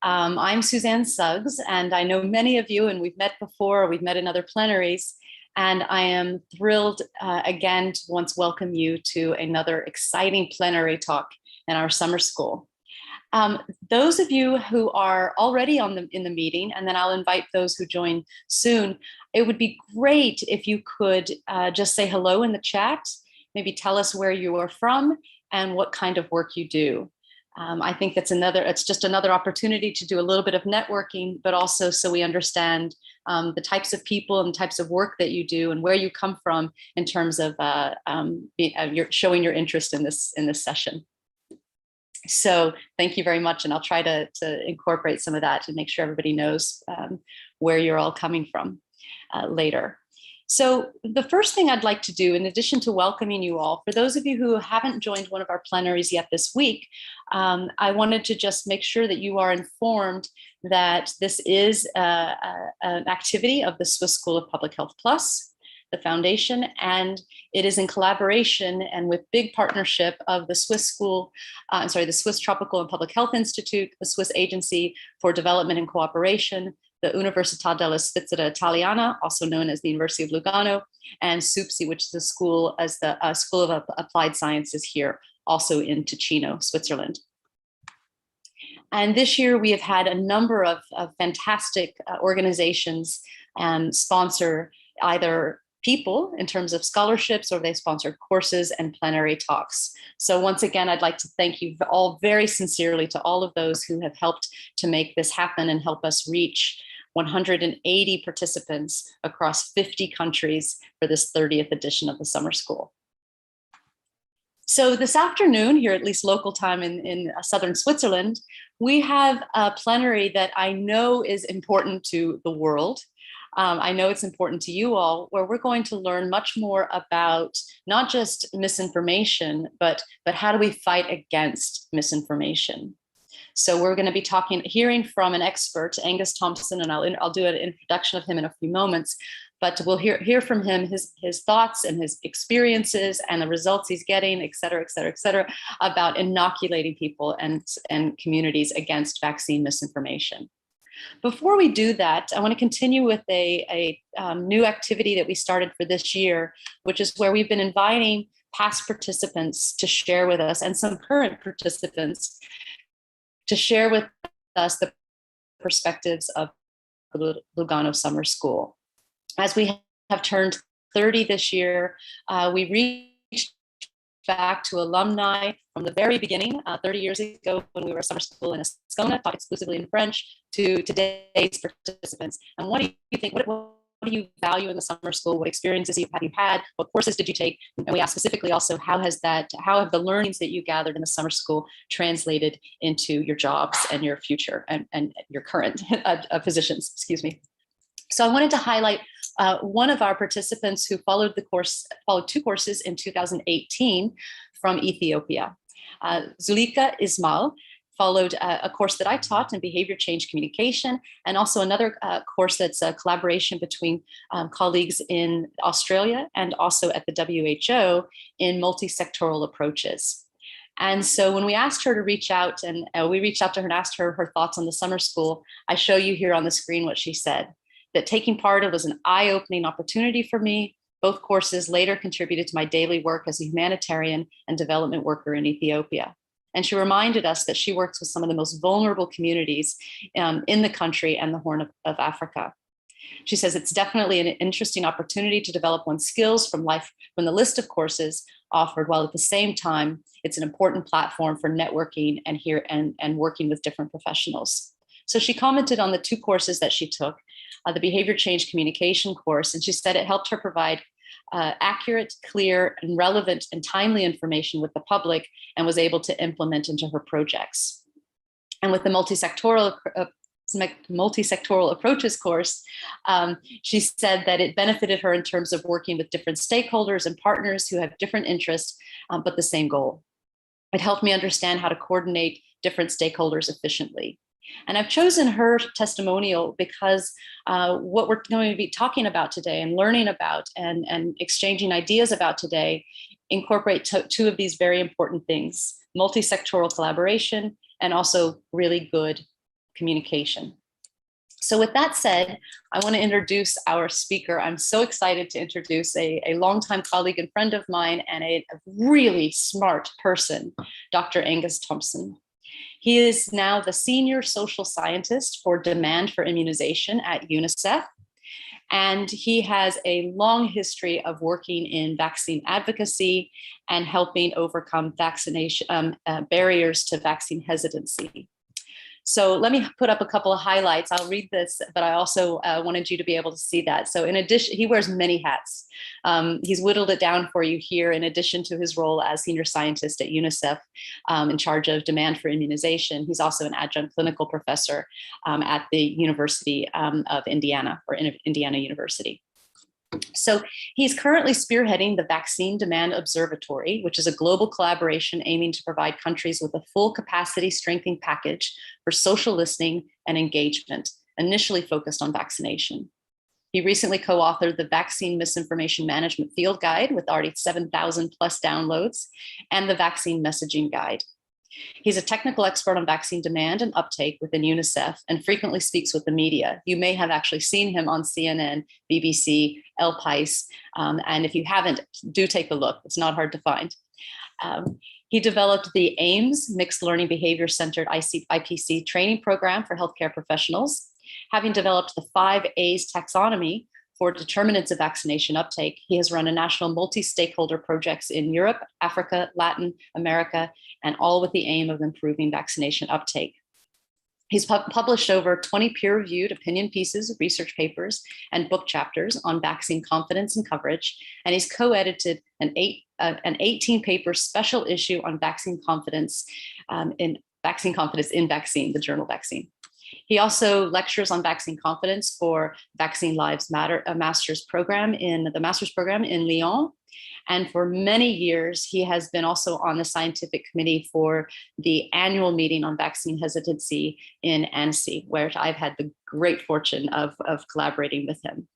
I'm Suzanne Suggs, and I know many of you, and we've met before, we've met in other plenaries, and I am thrilled again to once welcome you to another exciting plenary talk in our summer school. Those of you who are already in the meeting, and then I'll invite those who join soon, it would be great if you could just say hello in the chat, maybe tell us where you are from and what kind of work you do. I think it's just another opportunity to do a little bit of networking, but also so we understand the types of people and types of work that you do and where you come from in terms of showing your interest in this session. So thank you very much, and I'll try to incorporate some of that to make sure everybody knows where you're all coming from later. So the first thing I'd like to do, in addition to welcoming you all, for those of you who haven't joined one of our plenaries yet this week, I wanted to just make sure that you are informed that this is an activity of the Swiss School of Public Health Plus, the foundation, and it is in collaboration and with big partnership of the Swiss Tropical and Public Health Institute, the Swiss Agency for Development and Cooperation, the Università della Svizzera Italiana, also known as the University of Lugano, and SUPSI, which is the School of Applied Sciences here, also in Ticino, Switzerland. And this year we have had a number of fantastic organizations sponsor either people in terms of scholarships, or they sponsored courses and plenary talks. So once again, I'd like to thank you all very sincerely to all of those who have helped to make this happen and help us reach 180 participants across 50 countries for this 30th edition of the summer school. So this afternoon, here at least local time in southern Switzerland, we have a plenary that I know is important to the world. I know it's important to you all, where we're going to learn much more about not just misinformation, but how do we fight against misinformation. So we're going to be hearing from an expert, Angus Thomson, and I'll do an introduction of him in a few moments, but we'll hear from him his thoughts and his experiences and the results he's getting, et cetera, et cetera, et cetera, about inoculating people and communities against vaccine misinformation. Before we do that, I want to continue with a new activity that we started for this year, which is where we've been inviting past participants to share with us, and some current participants to share with us the perspectives of the Lugano Summer School. As we have turned 30 this year, we reached back to alumni from the very beginning, 30 years ago when we were a summer school in Ascona, taught exclusively in French, to today's participants. And what do you think, what do you value in the summer school? What experiences have you had? What courses did you take? And we asked specifically also, how have the learnings that you gathered in the summer school translated into your jobs and your future and your current positions, excuse me. So I wanted to highlight one of our participants who followed two courses in 2018 from Ethiopia. Zulika Ismail followed a course that I taught in behavior change communication, and also another course that's a collaboration between colleagues in Australia and also at the WHO in multi-sectoral approaches. And so when we asked her to reach out, and we reached out to her and asked her her thoughts on the summer school, I show you here on the screen what she said. That taking part was an eye-opening opportunity for me. Both courses later contributed to my daily work as a humanitarian and development worker in Ethiopia. And she reminded us that she works with some of the most vulnerable communities in the country and the Horn of Africa. She says it's definitely an interesting opportunity to develop one's skills from the list of courses offered, while at the same time, it's an important platform for networking and working with different professionals. So she commented on the two courses that she took, the behavior change communication course, and she said it helped her provide accurate, clear, and relevant and timely information with the public, and was able to implement into her projects. And with the multi-sectoral approaches course, she said that it benefited her in terms of working with different stakeholders and partners who have different interests, but the same goal. It helped me understand how to coordinate different stakeholders efficiently. And I've chosen her testimonial because what we're going to be talking about today and learning about and exchanging ideas about today incorporate two of these very important things: multi-sectoral collaboration and also really good communication. So with that said, I want to introduce our speaker. I'm so excited to introduce a longtime colleague and friend of mine and a really smart person, Dr. Angus Thomson. He is now the senior social scientist for demand for immunization at UNICEF. And he has a long history of working in vaccine advocacy and helping overcome vaccination barriers to vaccine hesitancy. So let me put up a couple of highlights. I'll read this, but I also wanted you to be able to see that. So in addition, he wears many hats. He's whittled it down for you here in addition to his role as senior scientist at UNICEF in charge of demand for immunization. He's also an adjunct clinical professor at the University of Indiana, or Indiana University. So he's currently spearheading the Vaccine Demand Observatory, which is a global collaboration aiming to provide countries with a full capacity strengthening package for social listening and engagement, initially focused on vaccination. He recently co-authored the Vaccine Misinformation Management Field Guide with already 7,000 plus downloads and the Vaccine Messaging Guide. He's a technical expert on vaccine demand and uptake within UNICEF and frequently speaks with the media. You may have actually seen him on CNN, BBC, El País, and if you haven't, do take a look. It's not hard to find. He developed the AIMS, Mixed Learning Behavior Centered IPC training program for healthcare professionals, having developed the 5 A's taxonomy for determinants of vaccination uptake. He has run a national multi-stakeholder projects in Europe, Africa, Latin America, and all with the aim of improving vaccination uptake. He's published over 20 peer-reviewed opinion pieces, research papers, and book chapters on vaccine confidence and coverage, and he's co-edited an 18-paper special issue on vaccine confidence in vaccine, the journal Vaccine. He also lectures on vaccine confidence for Vaccine Lives Matter, a master's program in Lyon. And for many years, he has been also on the scientific committee for the annual meeting on vaccine hesitancy in Annecy, where I've had the great fortune of collaborating with him.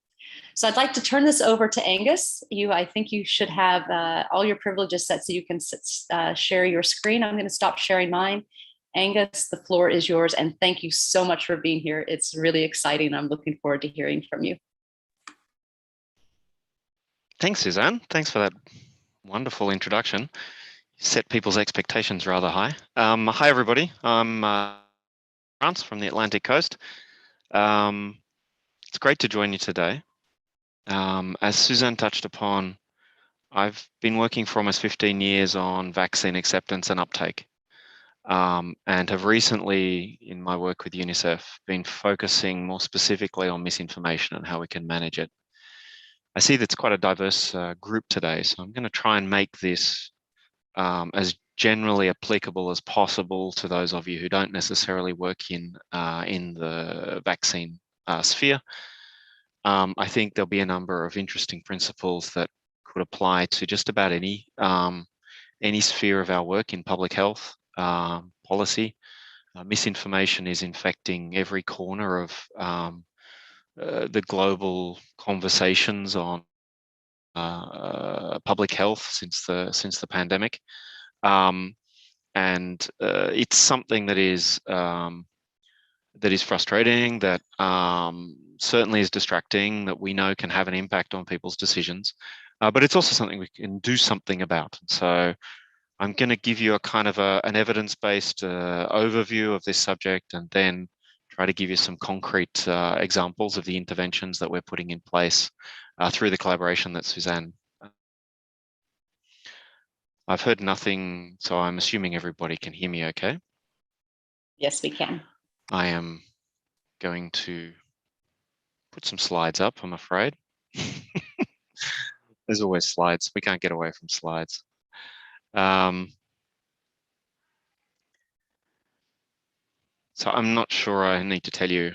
So I'd like to turn this over to Angus. I think you should have all your privileges set so you can share your screen. I'm going to stop sharing mine. Angus, the floor is yours, and thank you so much for being here. It's really exciting. I'm looking forward to hearing from you. Thanks, Suzanne. Thanks for that wonderful introduction. You set people's expectations rather high. Hi, everybody. I'm France from the Atlantic coast. It's great to join you today. As Suzanne touched upon, I've been working for almost 15 years on vaccine acceptance and uptake. And have recently, in my work with UNICEF, been focusing more specifically on misinformation and how we can manage it. I see that's quite a diverse group today, so I'm going to try and make this as generally applicable as possible to those of you who don't necessarily work in the vaccine sphere. I think there'll be a number of interesting principles that could apply to just about any sphere of our work in public health. Policy. Misinformation is infecting every corner of the global conversations on public health since the pandemic, and it's something that is frustrating, that certainly is distracting, that we know can have an impact on people's decisions, but it's also something we can do something about. So I'm going to give you a kind of an evidence-based overview of this subject, and then try to give you some concrete examples of the interventions that we're putting in place through the collaboration that Suzanne. I've heard nothing, so I'm assuming everybody can hear me okay? Yes, we can. I am going to put some slides up, I'm afraid. There's always slides. We can't get away from slides. So I'm not sure I need to tell you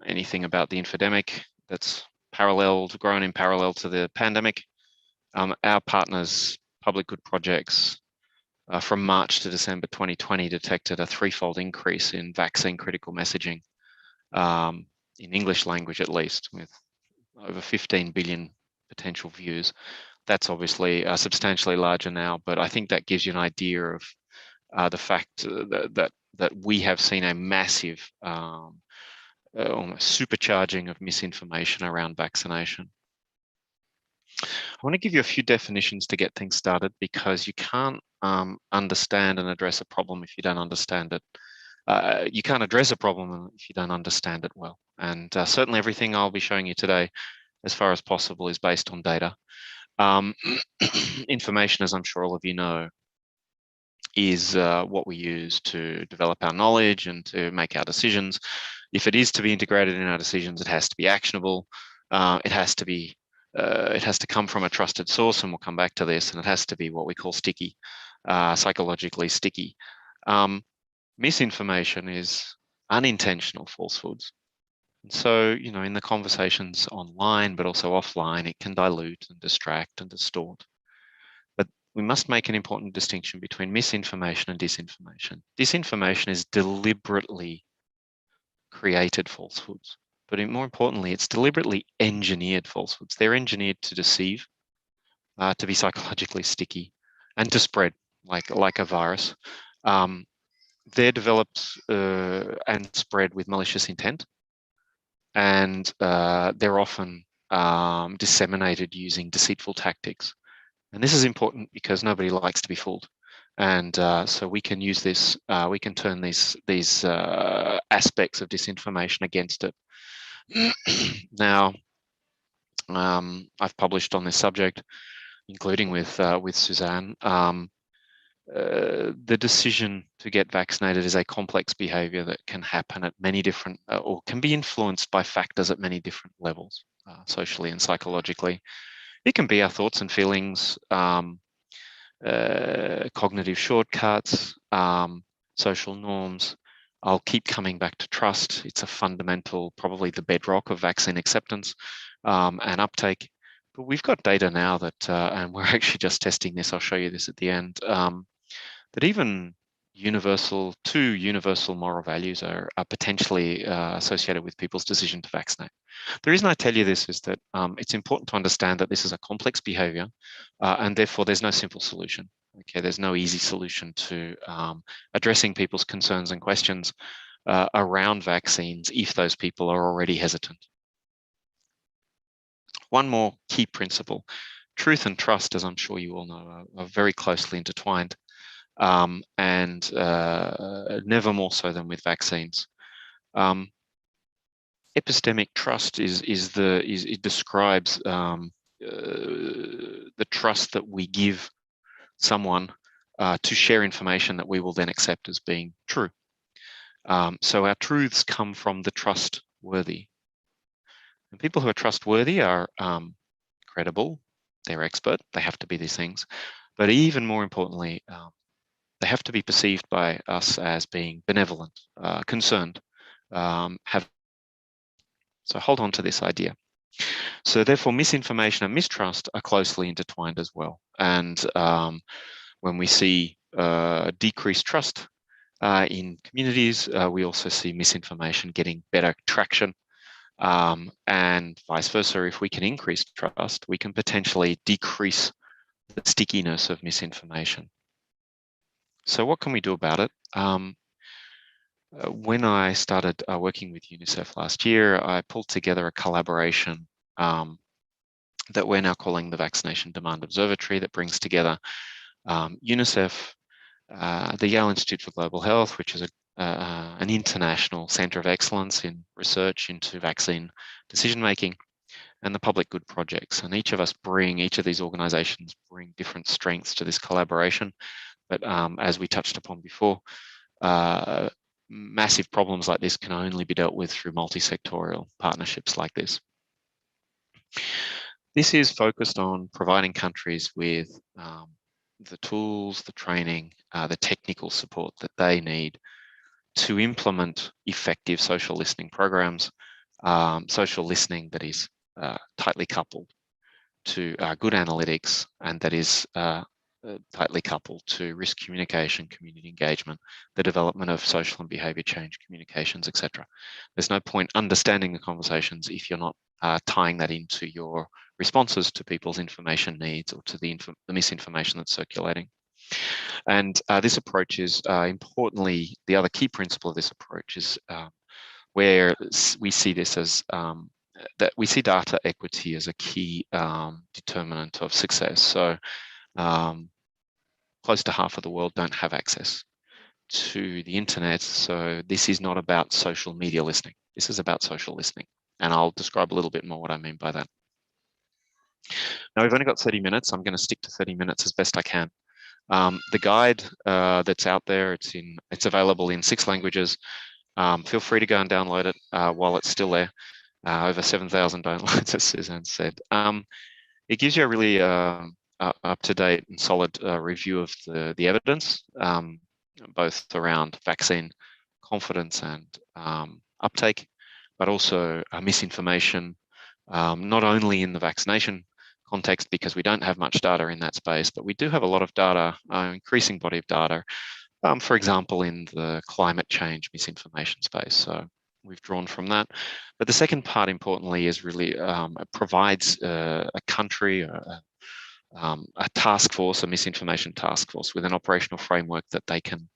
anything about the infodemic that's grown in parallel to the pandemic. Our partners, Public Good Projects, from March to December 2020 detected a 3-fold increase in vaccine critical messaging, in English language at least, with over 15 billion potential views. That's obviously substantially larger now, but I think that gives you an idea of the fact that that we have seen a massive almost supercharging of misinformation around vaccination. I want to give you a few definitions to get things started, because you can't understand and address a problem if you don't understand it. You can't address a problem if you don't understand it well. And certainly everything I'll be showing you today, as far as possible, is based on data. Information, as I'm sure all of you know, is what we use to develop our knowledge and to make our decisions. If it is to be integrated in our decisions, it has to be actionable. It has to come from a trusted source, and we'll come back to this, and it has to be what we call sticky, psychologically sticky. Misinformation is unintentional falsehoods. And so, you know, in the conversations online, but also offline, it can dilute and distract and distort. But we must make an important distinction between misinformation and disinformation. Disinformation is deliberately created falsehoods, but more importantly, it's deliberately engineered falsehoods. They're engineered to deceive, to be psychologically sticky, and to spread like a virus. They're developed and spread with malicious intent, and they're often disseminated using deceitful tactics. And this is important because nobody likes to be fooled. And so we can use this, we can turn these aspects of disinformation against it. Now, I've published on this subject, including with Suzanne. The decision to get vaccinated is a complex behavior that can happen at many different, or can be influenced by factors at many different levels, socially and psychologically. It can be our thoughts and feelings, cognitive shortcuts, social norms. I'll keep coming back to trust. It's a fundamental, probably the bedrock of vaccine acceptance and uptake. But we've got data now that, and we're actually just testing this, I'll show you this at the end, that even universal moral values are potentially associated with people's decision to vaccinate. The reason I tell you this is that it's important to understand that this is a complex behavior, and therefore there's no simple solution. Okay, there's no easy solution to addressing people's concerns and questions around vaccines if those people are already hesitant. One more key principle: truth and trust, as I'm sure you all know, are very closely intertwined. And never more so than with vaccines. Epistemic trust it describes the trust that we give someone to share information that we will then accept as being true. So our truths come from the trustworthy. And people who are trustworthy are credible, they're expert, they have to be these things. But even more importantly, they have to be perceived by us as being benevolent, concerned, so hold on to this idea. So therefore, misinformation and mistrust are closely intertwined as well. And when we see decreased trust in communities, we also see misinformation getting better traction. And vice versa, if we can increase trust, we can potentially decrease the stickiness of misinformation. So what can we do about it? When I started working with UNICEF last year, I pulled together a collaboration that we're now calling the Vaccination Demand Observatory, that brings together UNICEF, the Yale Institute for Global Health, which is an international center of excellence in research into vaccine decision-making, and the public good projects. And each of these organizations bring different strengths to this collaboration. But as we touched upon before, massive problems like this can only be dealt with through multi-sectorial partnerships like this. This is focused on providing countries with the tools, the training, the technical support that they need to implement effective social listening programs, social listening that is tightly coupled to good analytics, and that is tightly coupled to risk communication, community engagement, the development of social and behavior change communications, etc. There's no point understanding the conversations if you're not tying that into your responses to people's information needs or to the misinformation that's circulating. And this approach is importantly, the other key principle of this approach is where we see this as that we see data equity as a key determinant of success. So close to half of the world don't have access to the internet. So this is not about social media listening. This is about social listening. And I'll describe a little bit more what I mean by that. Now, we've only got 30 minutes. I'm going to stick to 30 minutes as best I can. The guide that's out there, it's available in 6 languages. Feel free to go and download it while it's still there. Over 7,000 downloads, as Suzanne said. It gives you a really up-to-date and solid review of the evidence, both around vaccine confidence and uptake, but also misinformation, not only in the vaccination context, because we don't have much data in that space, but we do have a lot of data, increasing body of data, for example, in the climate change misinformation space. So we've drawn from that. But the second part, importantly, is really it provides a country, a task force, a misinformation task force, with an operational framework that they can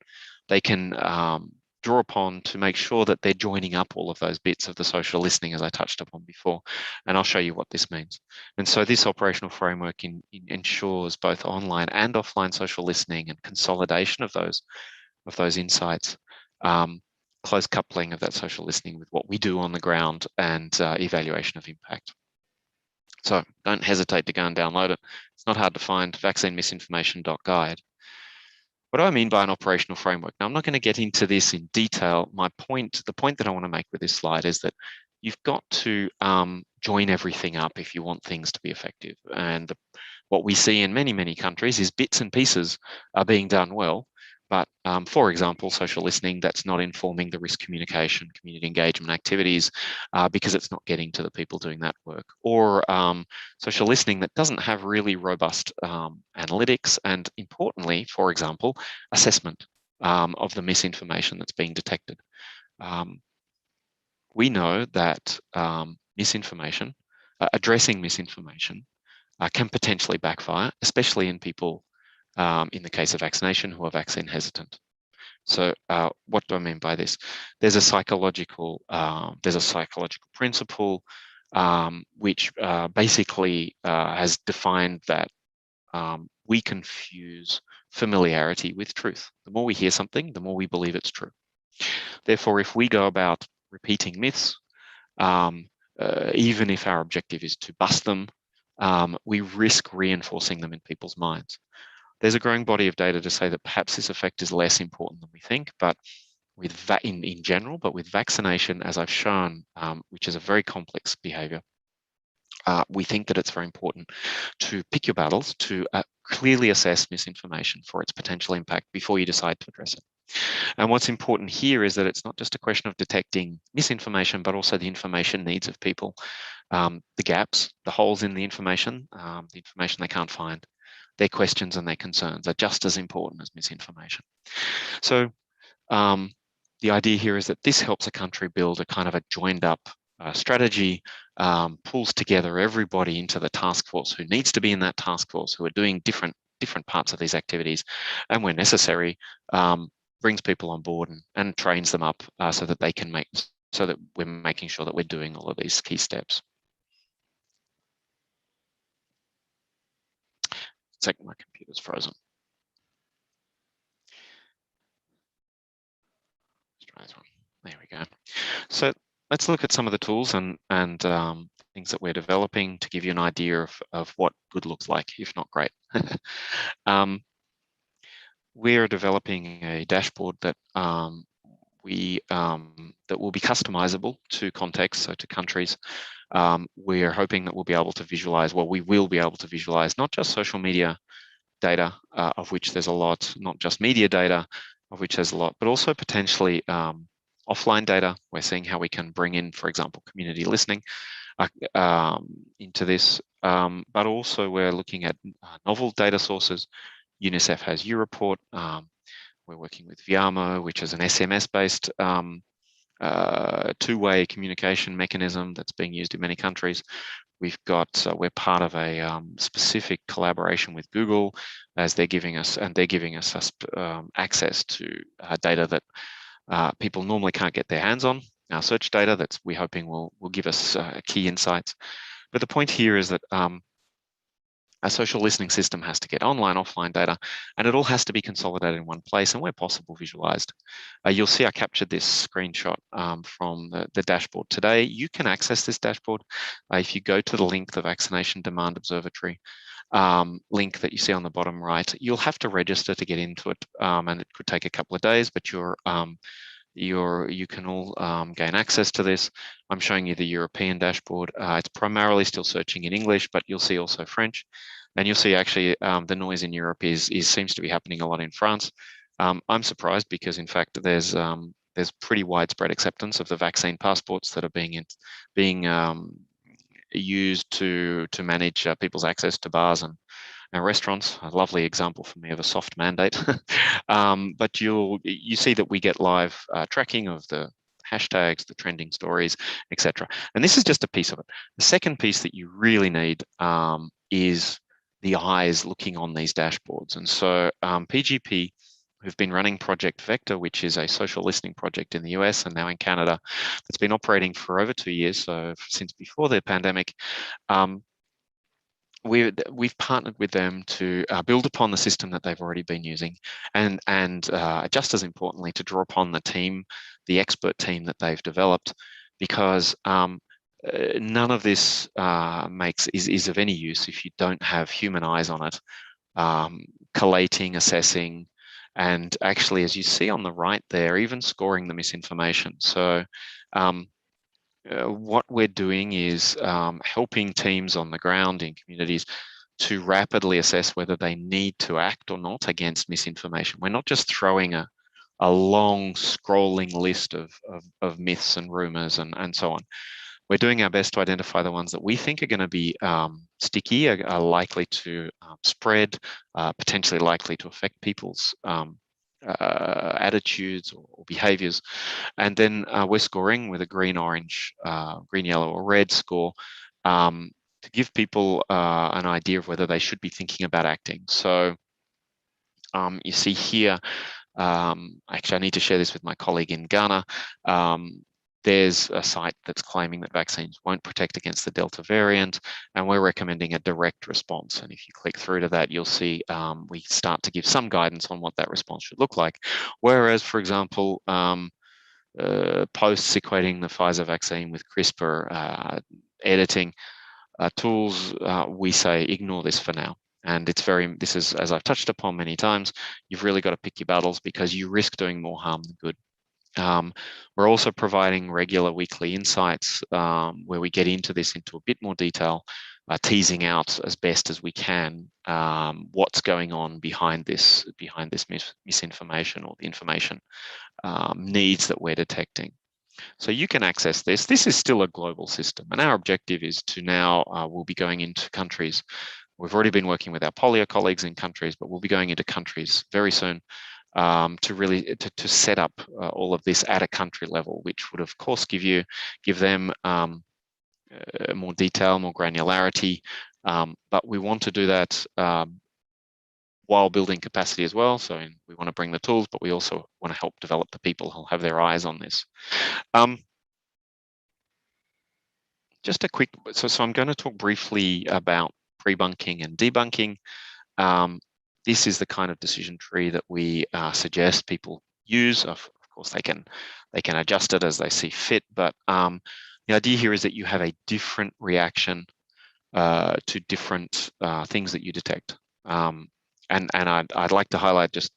draw upon to make sure that they're joining up all of those bits of the social listening, as I touched upon before. And I'll show you what this means. And so this operational framework ensures both online and offline social listening and consolidation of those insights, close coupling of that social listening with what we do on the ground, and evaluation of impact. So don't hesitate to go and download it. It's not hard to find, vaccinemisinformation.guide. What do I mean by an operational framework? Now, I'm not going to get into this in detail. The point that I want to make with this slide is that you've got to join everything up if you want things to be effective. And what we see in many, many countries is bits and pieces are being done well. But for example, social listening, that's not informing the risk communication, community engagement activities, because it's not getting to the people doing that work. Or social listening that doesn't have really robust analytics and, importantly, for example, assessment of the misinformation that's being detected. We know that misinformation, addressing misinformation, can potentially backfire, especially in people, in the case of vaccination, who are vaccine hesitant. So what do I mean by this? There's a psychological principle which basically has defined that we confuse familiarity with truth. The more we hear something, the more we believe it's true. Therefore, if we go about repeating myths, even if our objective is to bust them, we risk reinforcing them in people's minds. There's a growing body of data to say that perhaps this effect is less important than we think, but in general, but with vaccination, as I've shown, which is a very complex behavior, we think that it's very important to pick your battles, to clearly assess misinformation for its potential impact before you decide to address it. And what's important here is that it's not just a question of detecting misinformation, but also the information needs of people, the gaps, the holes in the information they can't find. Their questions and their concerns are just as important as misinformation. So the idea here is that this helps a country build a kind of a joined up strategy, pulls together everybody into the task force who needs to be in that task force, who are doing different parts of these activities, and where necessary, brings people on board and trains them up so that we're making sure that we're doing all of these key steps. It's like my computer's frozen. Let's try this one. There we go. So let's look at some of the tools and things that we're developing to give you an idea of what good looks like, if not great. We're developing a dashboard that that will be customizable to contexts, so to countries. We're hoping that we'll be able to visualize, well, we will be able to visualize not just social media data, of which there's a lot, not just media data, of which there's a lot, but also potentially offline data. We're seeing how we can bring in, for example, community listening into this, but also we're looking at novel data sources. UNICEF has Report. We're working with Viamo, which is an SMS-based two-way communication mechanism that's being used in many countries. We've got, we're part of a specific collaboration with Google, as they're giving us access to data that people normally can't get their hands on. Our search data that's we're hoping will give us key insights. But the point here is that a social listening system has to get online, offline data, and it all has to be consolidated in one place and where possible visualized. You'll see I captured this screenshot from the dashboard today. You can access this dashboard if you go to the link, the Vaccination Demand Observatory link that you see on the bottom right. You'll have to register to get into it, and it could take a couple of days, but you can all gain access to this. I'm showing you the European dashboard. It's primarily still searching in English, but you'll see also French. And you'll see actually the noise in Europe seems to be happening a lot in France. I'm surprised because in fact there's pretty widespread acceptance of the vaccine passports that are being used to manage people's access to bars and restaurants. A lovely example for me of a soft mandate. But you see that we get live tracking of the hashtags, the trending stories, etc. And this is just a piece of it. The second piece that you really need is the eyes looking on these dashboards. And so PGP, who've been running Project Vector, which is a social listening project in the US and now in Canada, that's been operating for over 2 years, so since before the pandemic. We've partnered with them to build upon the system that they've already been using, and just as importantly, to draw upon the team, the expert team that they've developed, because none of this is of any use if you don't have human eyes on it, collating, assessing, and actually, as you see on the right there, even scoring the misinformation. So what we're doing is helping teams on the ground in communities to rapidly assess whether they need to act or not against misinformation. We're not just throwing a long scrolling list of myths and rumors and so on. We're doing our best to identify the ones that we think are going to be sticky, are likely to spread, potentially likely to affect people's attitudes or behaviors. And then we're scoring with a green, orange, green, yellow, or red score to give people an idea of whether they should be thinking about acting. So you see here, actually I need to share this with my colleague in Ghana. There's a site that's claiming that vaccines won't protect against the Delta variant, and we're recommending a direct response. And if you click through to that, you'll see we start to give some guidance on what that response should look like. Whereas, for example, posts equating the Pfizer vaccine with CRISPR editing tools, we say ignore this for now. And this is, as I've touched upon many times, you've really got to pick your battles because you risk doing more harm than good. We're also providing regular weekly insights where we get into a bit more detail, teasing out as best as we can what's going on behind this misinformation or the information needs that we're detecting. So you can access this. This is still a global system, and our objective is to now we'll be going into countries. We've already been working with our polio colleagues in countries, but we'll be going into countries very soon to really set up all of this at a country level, which would of course give them more detail, more granularity, but we want to do that while building capacity as well. So we want to bring the tools, but we also want to help develop the people who'll have their eyes on this. Just a quick, so I'm going to talk briefly about prebunking and debunking. This is the kind of decision tree that we suggest people use. Of course, they can adjust it as they see fit, but the idea here is that you have a different reaction to different things that you detect. And I'd like to highlight just,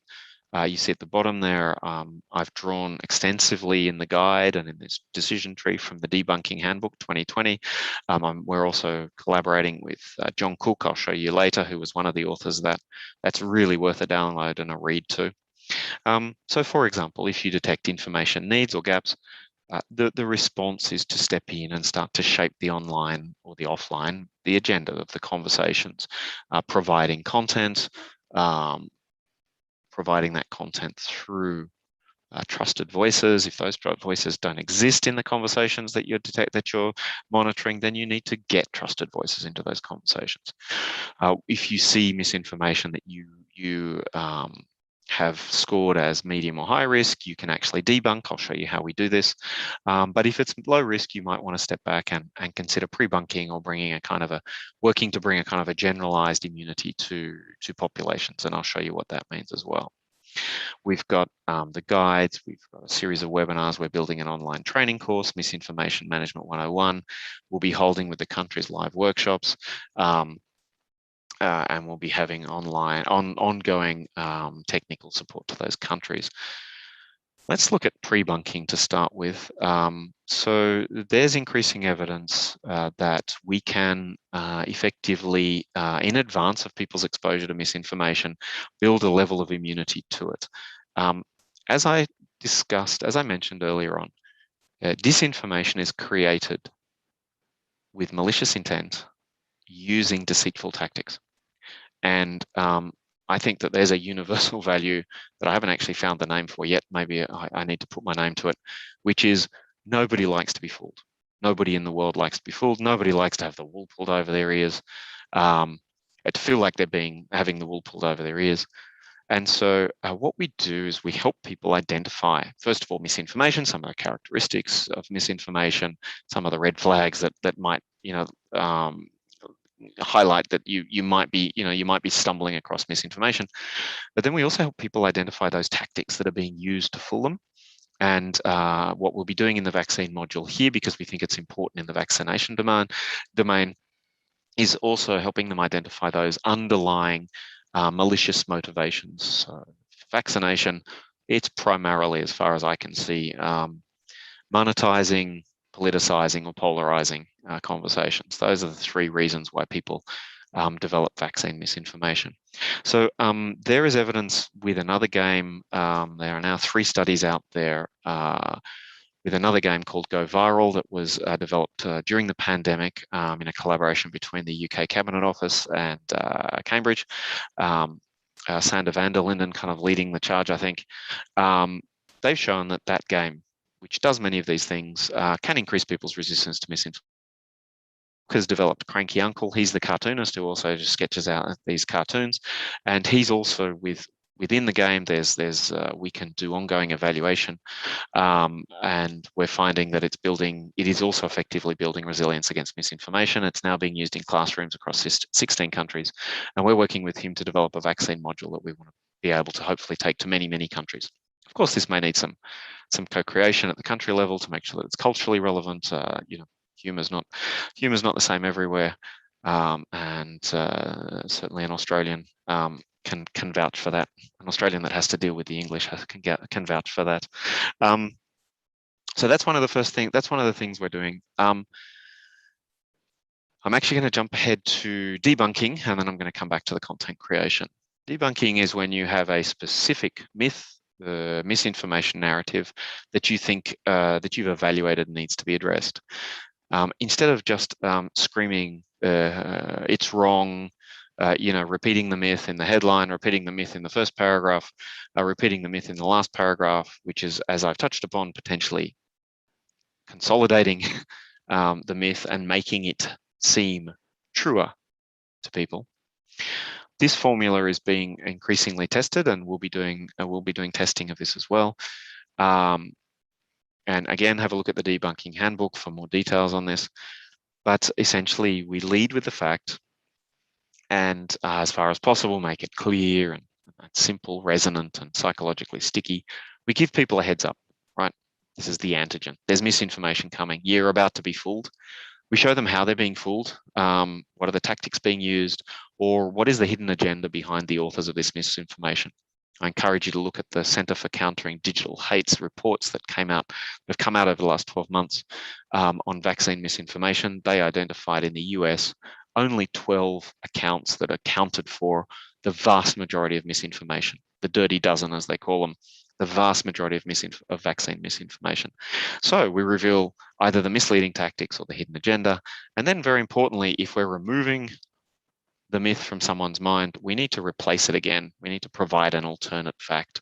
you see at the bottom there, I've drawn extensively in the guide and in this decision tree from the Debunking Handbook 2020. We're also collaborating with John Cook, I'll show you later, who was one of the authors of that. That's really worth a download and a read too. So for example, if you detect information needs or gaps, the response is to step in and start to shape the online or the offline, the agenda of the conversations, providing content, providing that content through trusted voices. If those voices don't exist in the conversations that you're monitoring, then you need to get trusted voices into those conversations. If you see misinformation that you have scored as medium or high risk, you can actually debunk. I'll show you how we do this. But if it's low risk, you might want to step back and consider prebunking or working to bring a kind of a generalized immunity to populations. And I'll show you what that means as well. We've got the guides, we've got a series of webinars. We're building an online training course, Misinformation Management 101. We'll be holding with the country's live workshops. And we'll be having ongoing technical support to those countries. Let's look at prebunking to start with. So there's increasing evidence that we can effectively, in advance of people's exposure to misinformation, build a level of immunity to it. As I mentioned earlier on, disinformation is created with malicious intent using deceitful tactics. And I think that there's a universal value that I haven't actually found the name for yet. Maybe I need to put my name to it, which is nobody likes to be fooled. Nobody in the world likes to be fooled. Nobody likes to have the wool pulled over their ears, to feel like they're having the wool pulled over their ears. And so what we do is we help people identify, first of all, misinformation, some of the characteristics of misinformation, some of the red flags that might, highlight that you might be stumbling across misinformation. But then we also help people identify those tactics that are being used to fool them. And what we'll be doing in the vaccine module here, because we think it's important in the vaccination domain, is also helping them identify those underlying malicious motivations. So vaccination, it's primarily, as far as I can see, monetizing, politicizing, or polarizing conversations. Those are the three reasons why people develop vaccine misinformation. So there is evidence with another game. There are now 3 studies out there with another game called Go Viral that was developed during the pandemic in a collaboration between the UK Cabinet Office and Cambridge. Sander van der Linden kind of leading the charge, I think. They've shown that game, which does many of these things, can increase people's resistance to misinformation. Has developed Cranky Uncle. He's the cartoonist who also just sketches out these cartoons, and he's also within the game. We can do ongoing evaluation, and we're finding that it is also effectively building resilience against misinformation. It's now being used in classrooms across 16 countries, and we're working with him to develop a vaccine module that we want to be able to hopefully take to many, many countries. Of course, this may need some co-creation at the country level to make sure that it's culturally relevant. Humour's not the same everywhere, and certainly an Australian can vouch for that. An Australian that has to deal with the English can vouch for that. So that's one of the things we're doing. I'm actually going to jump ahead to debunking, and then I'm going to come back to the content creation. Debunking is when you have a specific myth, misinformation narrative that you think that you've evaluated needs to be addressed. Instead of just screaming, it's wrong, repeating the myth in the headline, repeating the myth in the first paragraph, repeating the myth in the last paragraph, which is, as I've touched upon, potentially consolidating the myth and making it seem truer to people. This formula is being increasingly tested, and we'll be doing testing of this as well. And again, have a look at the debunking handbook for more details on this. But essentially, we lead with the fact, and as far as possible, make it clear and simple, resonant, and psychologically sticky. We give people a heads up, right? This is the antigen. There's misinformation coming. You're about to be fooled. We show them how they're being fooled, what are the tactics being used, or what is the hidden agenda behind the authors of this misinformation. I encourage you to look at the Centre for Countering Digital Hate's reports that have come out over the last 12 months on vaccine misinformation. They identified in the US only 12 accounts that accounted for the vast majority of misinformation, the dirty dozen, as they call them, the vast majority of vaccine misinformation. So we reveal either the misleading tactics or the hidden agenda. And then, very importantly, if we're removing the myth from someone's mind, we need to replace it again. We need to provide an alternate fact.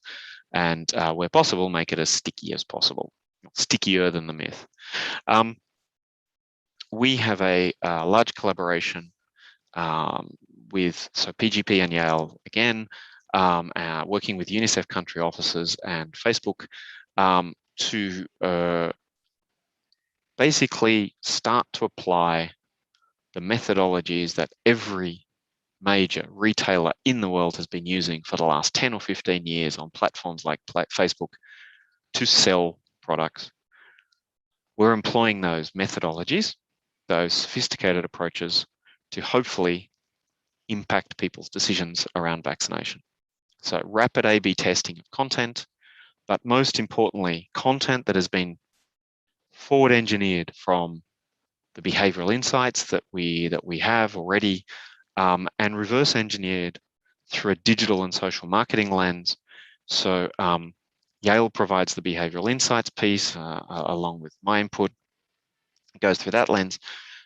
and where possible, make it as sticky as possible, stickier than the myth. We have a large collaboration with PGP and Yale again, working with UNICEF country offices and Facebook to basically start to apply the methodologies that every major retailer in the world has been using for the last 10 or 15 years on platforms like Facebook to sell products. We're employing those methodologies, those sophisticated approaches, to hopefully impact people's decisions around vaccination. So rapid A/B testing of content, but most importantly, content that has been forward engineered from the behavioral insights that we have already, and reverse engineered through a digital and social marketing lens. So Yale provides the behavioral insights piece along with my input. It goes through that lens,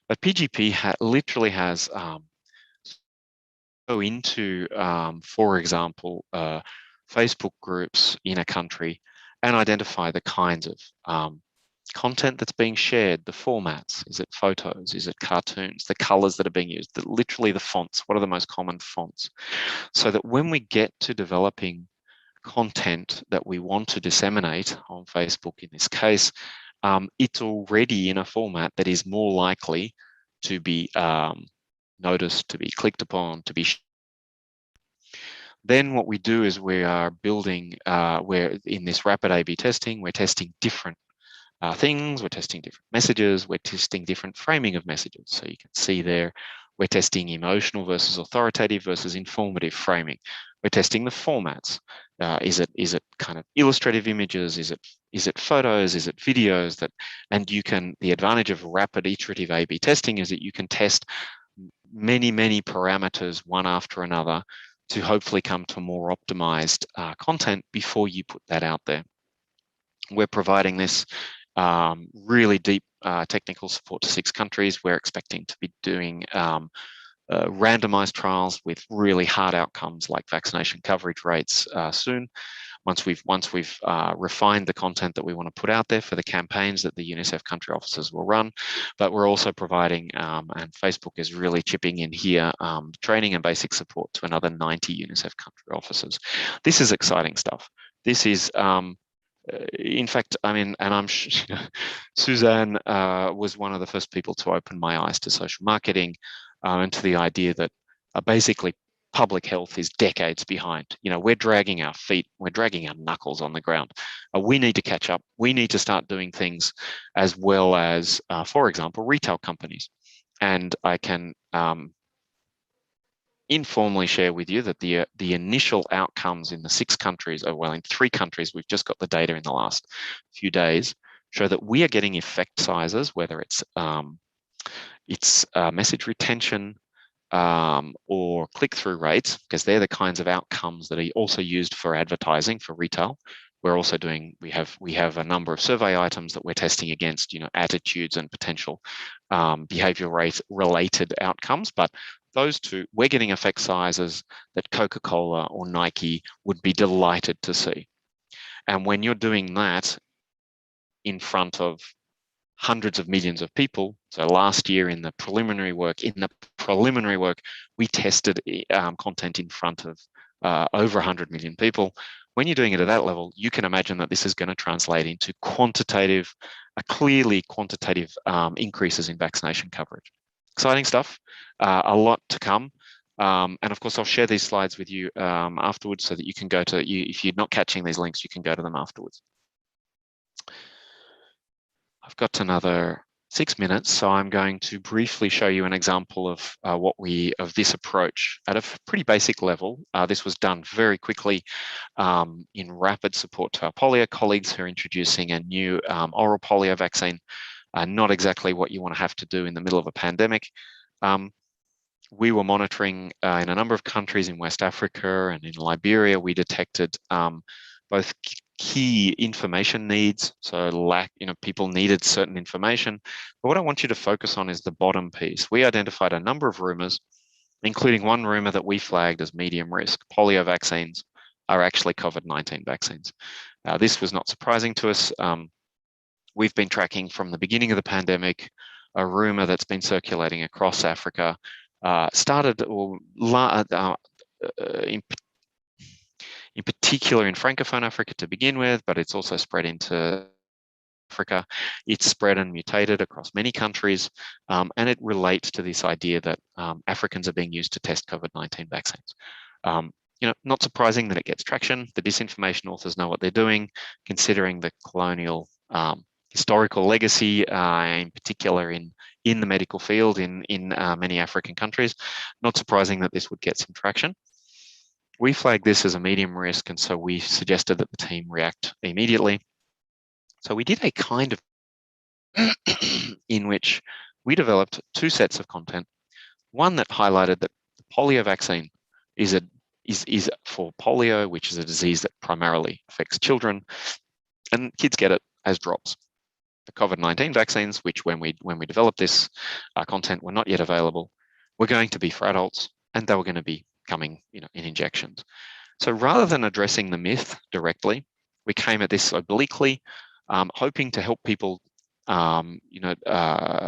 but PGP literally has go into, for example, Facebook groups in a country and identify the kinds of content that's being shared, the formats. Is it photos? Is it cartoons? The colors that are being used, literally the fonts. What are the most common fonts? So that when we get to developing content that we want to disseminate on Facebook in this case, it's already in a format that is more likely to be noticed, to be clicked upon, to be. Then what we do is we are building, we're in this rapid A/B testing, we're testing different things, we're testing different messages, we're testing different framing of messages. So you can see there, we're testing emotional versus authoritative versus informative framing. We're testing the formats. Is it kind of illustrative images? Is it photos? Is it videos? And you can, the advantage of rapid iterative A/B testing is that you can test many parameters one after another to hopefully come to more optimized content before you put that out there. We're providing this really deep technical support to 6 countries. We're expecting to be doing randomized trials with really hard outcomes like vaccination coverage rates soon. Once we've refined the content that we want to put out there for the campaigns that the UNICEF country officers will run, but we're also providing, and Facebook is really chipping in here, training and basic support to another 90 UNICEF country officers. This is exciting stuff. This is, in fact, I mean, and I'm Suzanne was one of the first people to open my eyes to social marketing and to the idea that basically public health is decades behind. You know, we're dragging our feet, we're dragging our knuckles on the ground. We need to catch up. We need to start doing things as well as, for example, retail companies. And I can informally share with you that the initial outcomes in the 6 countries, or well, in 3 countries, we've just got the data in the last few days, show that we are getting effect sizes, whether it's message retention or click-through rates, because they're the kinds of outcomes that are also used for advertising for retail. We're also doing, we have a number of survey items that we're testing against, you know, attitudes and potential behavior rate related outcomes. But those 2, we're getting effect sizes that Coca-Cola or Nike would be delighted to see. And when you're doing that in front of hundreds of millions of people, so last year in the preliminary work, we tested content in front of over 100 million people. When you're doing it at that level, you can imagine that this is going to translate into clearly quantitative increases in vaccination coverage. Exciting stuff, a lot to come. And of course, I'll share these slides with you afterwards so that you can go to, if you're not catching these links, you can go to them afterwards. I've got another 6 minutes, so I'm going to briefly show you an example of this approach at a pretty basic level. This was done very quickly in rapid support to our polio colleagues who are introducing a new oral polio vaccine. Not exactly what you want to have to do in the middle of a pandemic. We were monitoring in a number of countries in West Africa and in Liberia. We detected both key information needs, so people needed certain information. But what I want you to focus on is the bottom piece. We identified a number of rumors, including one rumor that we flagged as medium risk, polio vaccines are actually COVID-19 vaccines. This was not surprising to us. We've been tracking from the beginning of the pandemic a rumor that's been circulating across Africa, started in particular in Francophone Africa to begin with, but it's also spread into Africa. It's spread and mutated across many countries, and it relates to this idea that Africans are being used to test COVID-19 vaccines. Not surprising that it gets traction. The disinformation authors know what they're doing, considering the colonial historical legacy, in particular in the medical field in many African countries. Not surprising that this would get some traction. We flagged this as a medium risk, and so we suggested that the team react immediately. So we did a kind of in which we developed two sets of content. One that highlighted that the polio vaccine is for polio, which is a disease that primarily affects children, and kids get it as drops. The COVID-19 vaccines, which when we developed this content were not yet available, were going to be for adults, and they were going to be coming, in injections. So rather than addressing the myth directly, we came at this obliquely, hoping to help people,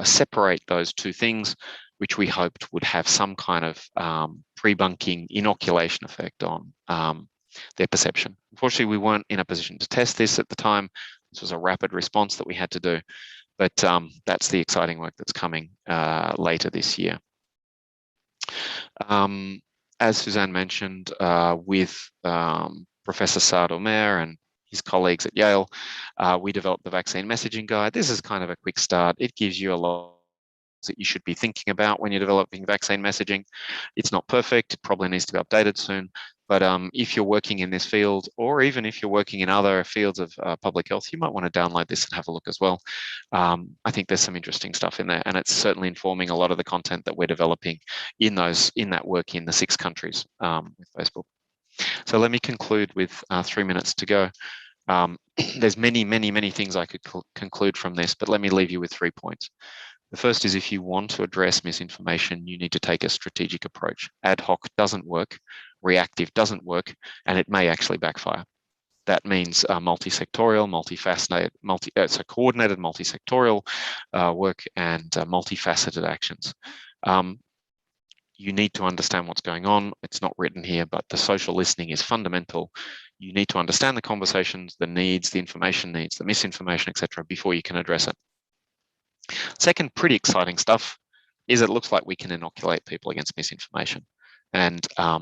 separate those two things, which we hoped would have some kind of pre-bunking inoculation effect on their perception. Unfortunately, we weren't in a position to test this at the time. This was a rapid response that we had to do, but that's the exciting work that's coming later this year. As Suzanne mentioned, with Professor Saad Omer and his colleagues at Yale, we developed the vaccine messaging guide. This is kind of a quick start. It gives you a lot that you should be thinking about when you're developing vaccine messaging. It's not perfect. It probably needs to be updated soon. But if you're working in this field, or even if you're working in other fields of public health, you might want to download this and have a look as well. I think there's some interesting stuff in there, and it's certainly informing a lot of the content that we're developing in that work in the 6 countries with Facebook. So let me conclude with 3 minutes to go. There's many things I could conclude from this, but let me leave you with 3 points. The first is, if you want to address misinformation, you need to take a strategic approach. Ad hoc doesn't work, reactive doesn't work, and it may actually backfire. That means multi-sectorial, multifaceted, coordinated multi-sectorial work and multifaceted actions. You need to understand what's going on. It's not written here, but the social listening is fundamental. You need to understand the conversations, the needs, the information needs, the misinformation, etc., before you can address it. Second, pretty exciting stuff is it looks like we can inoculate people against misinformation. And I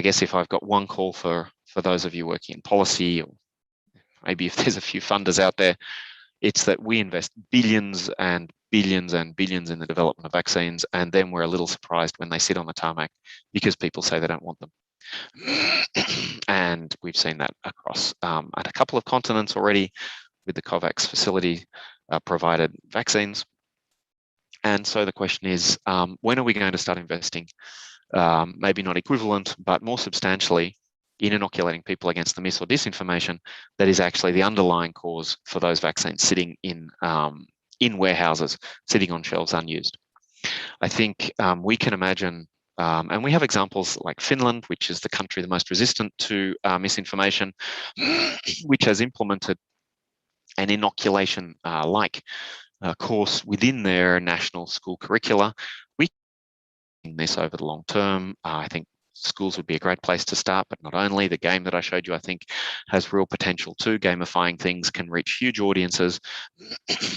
guess if I've got one call for those of you working in policy, or maybe if there's a few funders out there, it's that we invest billions and billions and billions in the development of vaccines, and then we're a little surprised when they sit on the tarmac because people say they don't want them. And we've seen that across at a couple of continents already with the COVAX facility provided vaccines. And so the question is, when are we going to start investing, maybe not equivalent, but more substantially in inoculating people against the mis or disinformation that is actually the underlying cause for those vaccines sitting in warehouses, sitting on shelves unused? I think we can imagine, and we have examples like Finland, which is the country the most resistant to misinformation, which has implemented an inoculation like course within their national school curricula. We can this over the long term. I think schools would be a great place to start, but not only. The game that I showed you, I think, has real potential too. Gamifying things can reach huge audiences,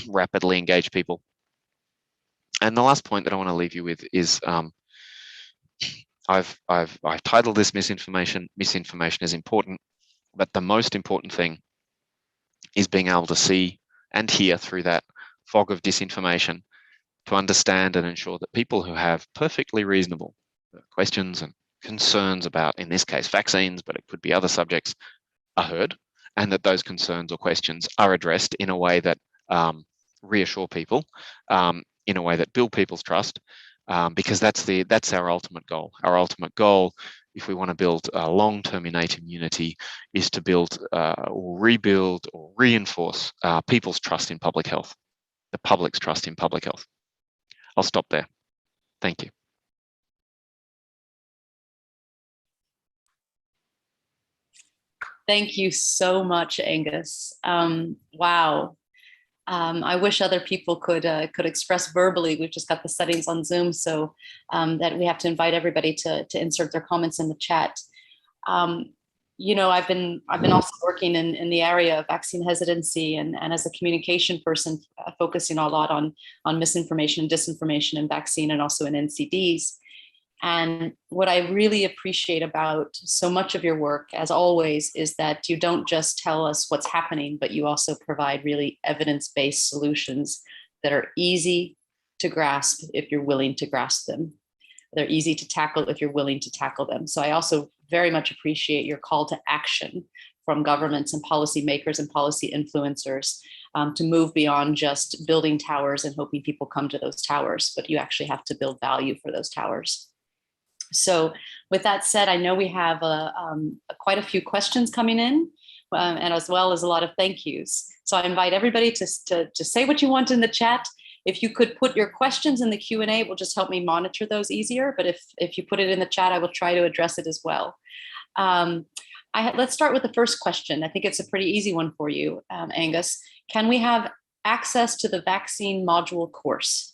rapidly engage people. And the last point that I want to leave you with is I've titled this misinformation. Misinformation is important, but the most important thing is being able to see and hear through that fog of disinformation, to understand and ensure that people who have perfectly reasonable questions and concerns about, in this case, vaccines, but it could be other subjects, are heard, and that those concerns or questions are addressed in a way that reassure people, in a way that build people's trust, because that's our ultimate goal. Our ultimate goal, if we want to build a long-term innate immunity, is to build or rebuild or reinforce people's trust in public health, the public's trust in public health. I'll stop there. Thank you. Thank you so much, Angus. Wow. I wish other people could express verbally. We've just got the settings on Zoom, so that we have to invite everybody to insert their comments in the chat. Um, I've been also working in the area of vaccine hesitancy, and as a communication person, focusing a lot on misinformation, disinformation, and vaccine, and also in NCDs. And what I really appreciate about so much of your work, as always, is that you don't just tell us what's happening, but you also provide really evidence-based solutions that are easy to grasp if you're willing to grasp them. They're easy to tackle if you're willing to tackle them. So I also very much appreciate your call to action from governments and policymakers and policy influencers to move beyond just building towers and hoping people come to those towers, but you actually have to build value for those towers. So with that said, I know we have quite a few questions coming in, and as well as a lot of thank yous. So I invite everybody to say what you want in the chat. If you could put your questions in the Q&A, it will just help me monitor those easier. But if you put it in the chat, I will try to address it as well. Let's start with the first question. I think it's a pretty easy one for you, Angus. Can we have access to the vaccine module course?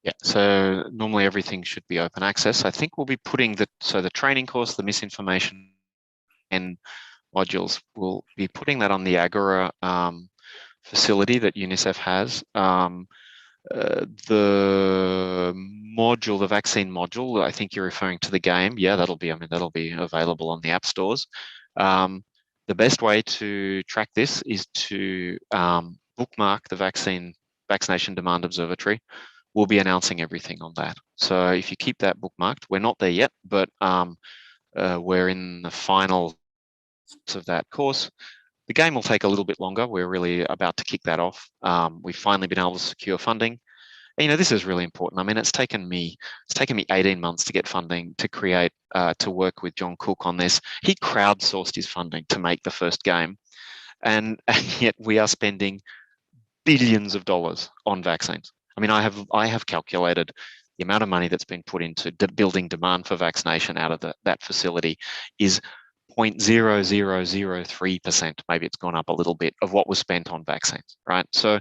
Yeah, so normally everything should be open access. I think we'll be putting the training course, the misinformation and modules, we'll be putting that on the Agora facility that UNICEF has. The module, the vaccine module, I think you're referring to the game. Yeah, that'll be available on the app stores. The best way to track this is to bookmark the Vaccination Demand Observatory. We'll be announcing everything on that. So if you keep that bookmarked, we're not there yet, but we're in the final of that course. The game will take a little bit longer. We're really about to kick that off. We've finally been able to secure funding. And, this is really important. I mean, it's taken me 18 months to get funding to create, to work with John Cook on this. He crowdsourced his funding to make the first game. And yet we are spending billions of dollars on vaccines. I mean, I have calculated the amount of money that's been put into building demand for vaccination out of that facility is 0.0003%. Maybe it's gone up a little bit of what was spent on vaccines, right? So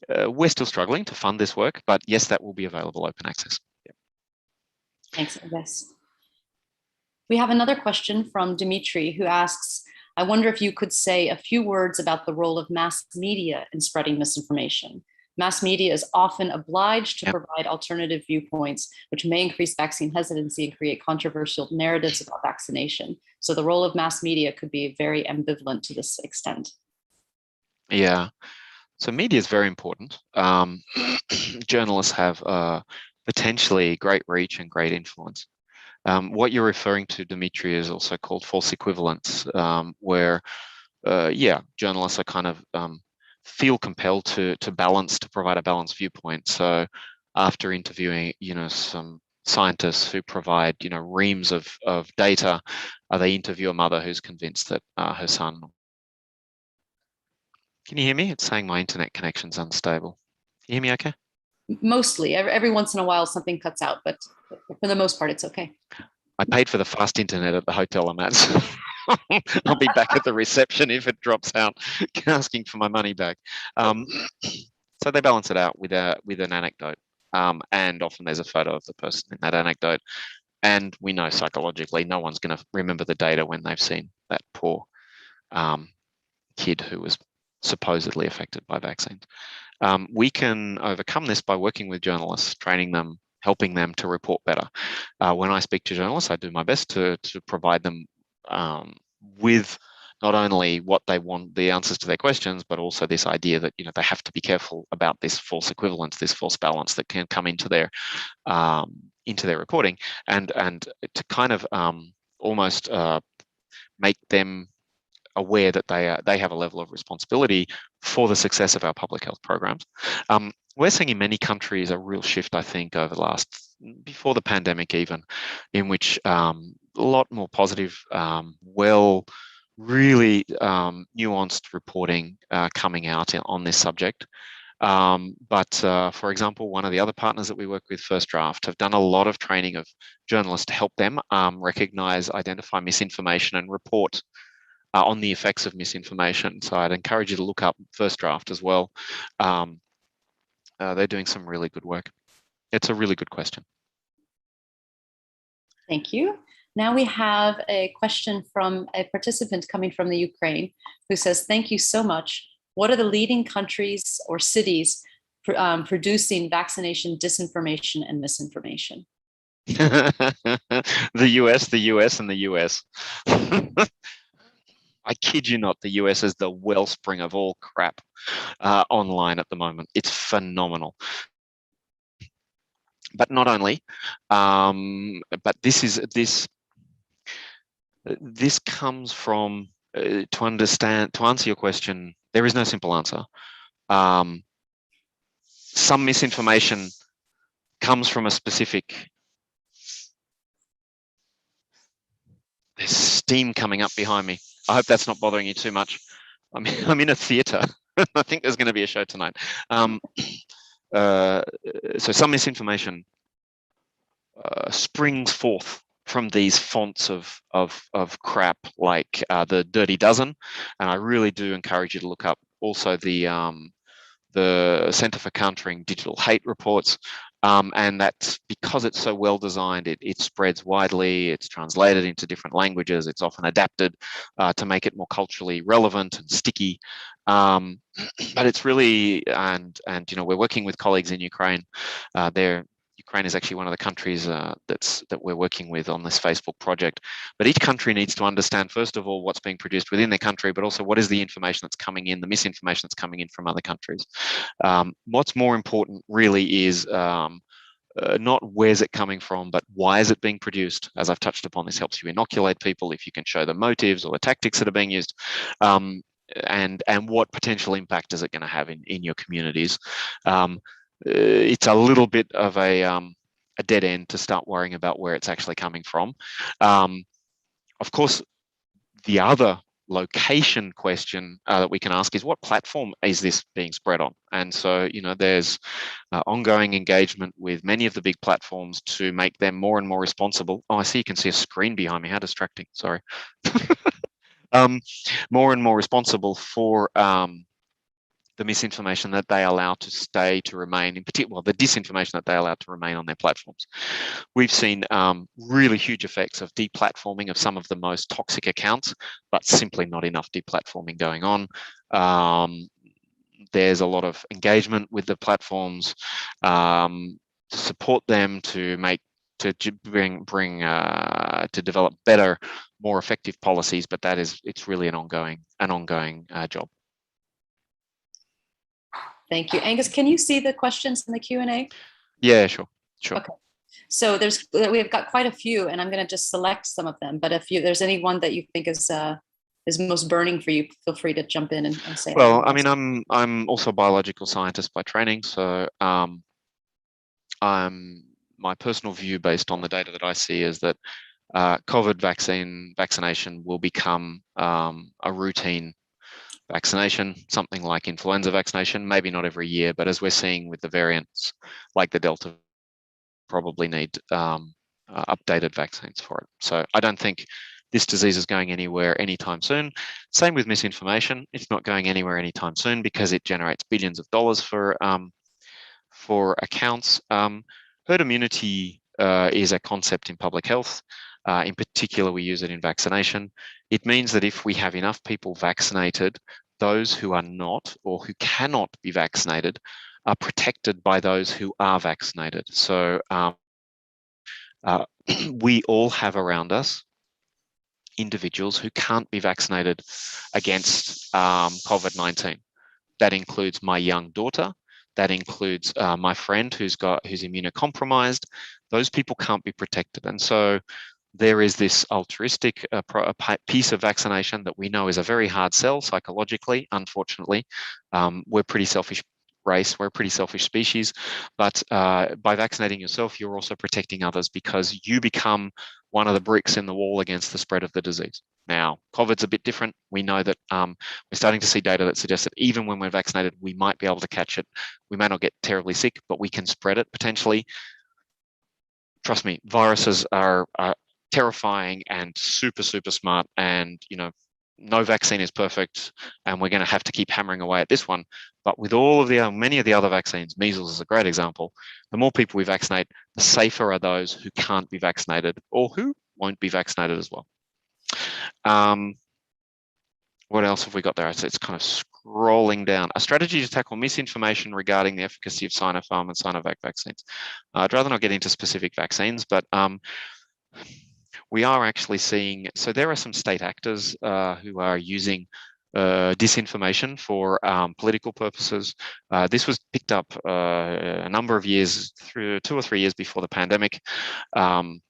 we're still struggling to fund this work, but yes, that will be available open access. Yeah. Thanks, Angus. We have another question from Dimitri, who asks, I wonder if you could say a few words about the role of mass media in spreading misinformation. Mass media is often obliged to provide alternative viewpoints, which may increase vaccine hesitancy and create controversial narratives about vaccination. So the role of mass media could be very ambivalent to this extent. Yeah, so media is very important. Journalists have potentially great reach and great influence. What you're referring to, Dimitri, is also called false equivalence, where, journalists are kind of feel compelled to provide a balanced viewpoint. So after interviewing, some scientists who provide, reams of data, they interview a mother who's convinced that her son. Can you hear me? It's saying my internet connection's unstable. Can you hear me okay? Mostly. Every once in a while something cuts out, but for the most part, it's okay. I paid for the fast internet at the hotel I'm at. So I'll be back at the reception if it drops out, asking for my money back. So they balance it out with an anecdote, and often there's a photo of the person in that anecdote. And we know psychologically no one's going to remember the data when they've seen that poor kid who was supposedly affected by vaccines. We can overcome this by working with journalists, training them, helping them to report better. When I speak to journalists, I do my best to provide them with not only what they want, the answers to their questions, but also this idea that they have to be careful about this false equivalence, this false balance that can come into their reporting, and to kind of almost make them aware that they have a level of responsibility for the success of our public health programs. We're seeing in many countries a real shift, I think, over the last, before the pandemic even, in which a lot more positive, really nuanced reporting coming out on this subject. For example, one of the other partners that we work with, First Draft, have done a lot of training of journalists to help them recognize, identify misinformation and report on the effects of misinformation. So I'd encourage you to look up First Draft as well. They're doing some really good work. It's a really good question. Thank you. Now we have a question from a participant coming from the Ukraine who says, thank you so much. What are the leading countries or cities producing vaccination disinformation and misinformation? The US, and the US. I kid you not, the US is the wellspring of all crap online at the moment. It's phenomenal. But not only, but this comes from, to answer your question, there is no simple answer. Some misinformation comes from a specific, there's steam coming up behind me. I hope that's not bothering you too much. I'm in a theatre. I think there's going to be a show tonight. So some misinformation springs forth from these fonts of crap, like the Dirty Dozen, and I really do encourage you to look up also the Centre for Countering Digital Hate reports, and that's because it's so well designed. It spreads widely. It's translated into different languages. It's often adapted to make it more culturally relevant and sticky. But it's really, and you know, we're working with colleagues in Ukraine. Ukraine is actually one of the countries that we're working with on this Facebook project. But each country needs to understand, first of all, what's being produced within their country, but also what is the information that's coming in, the misinformation that's coming in from other countries. What's more important really is not where's it coming from, but why is it being produced? As I've touched upon, this helps you inoculate people if you can show the motives or the tactics that are being used. And what potential impact is it going to have in your communities? It's a little bit of a dead end to start worrying about where it's actually coming from. Of course, the other location question that we can ask is, what platform is this being spread on? And so, you know, there's ongoing engagement with many of the big platforms to make them more and more responsible. Oh, I see, you can see a screen behind me. How distracting, sorry. More and more responsible for the misinformation that they allow to remain, in particular, well, the disinformation that they allow to remain on their platforms. We've seen really huge effects of deplatforming of some of the most toxic accounts, but simply not enough deplatforming going on. There's a lot of engagement with the platforms to support them to develop better, more effective policies, but it's really an ongoing job. Thank you. Angus, can you see the questions in the Q&A? Yeah, sure. Okay. So we've got quite a few, and I'm going to just select some of them. But if there's any one that you think is most burning for you, feel free to jump in and say. Well, I mean, I'm also a biological scientist by training, so my personal view, based on the data that I see, is that COVID vaccination will become a routine vaccination, something like influenza vaccination, maybe not every year, but as we're seeing with the variants like the Delta, probably need updated vaccines for it. So I don't think this disease is going anywhere anytime soon. Same with misinformation. It's not going anywhere anytime soon because it generates billions of dollars for accounts. Herd immunity is a concept in public health. In particular, we use it in vaccination. It means that if we have enough people vaccinated, those who are not or who cannot be vaccinated are protected by those who are vaccinated. So we all have around us individuals who can't be vaccinated against COVID-19. That includes my young daughter. That includes my friend who's immunocompromised. Those people can't be protected. And so there is this altruistic piece of vaccination that we know is a very hard sell psychologically, unfortunately. We're a pretty selfish race, we're a pretty selfish species, but by vaccinating yourself, you're also protecting others because you become one of the bricks in the wall against the spread of the disease. Now, COVID's a bit different. We know that we're starting to see data that suggests that even when we're vaccinated, we might be able to catch it. We may not get terribly sick, but we can spread it potentially. Trust me, viruses are terrifying and super, super smart. And, no vaccine is perfect, and we're going to have to keep hammering away at this one. But with all of many of the other vaccines, measles is a great example. The more people we vaccinate, the safer are those who can't be vaccinated or who won't be vaccinated as well. What else have we got there? It's kind of scrolling down. A strategy to tackle misinformation regarding the efficacy of Sinopharm and Sinovac vaccines. I'd rather not get into specific vaccines, but we are actually seeing, so there are some state actors who are using disinformation for political purposes. This was picked up a number of years, through 2 or 3 years before the pandemic. And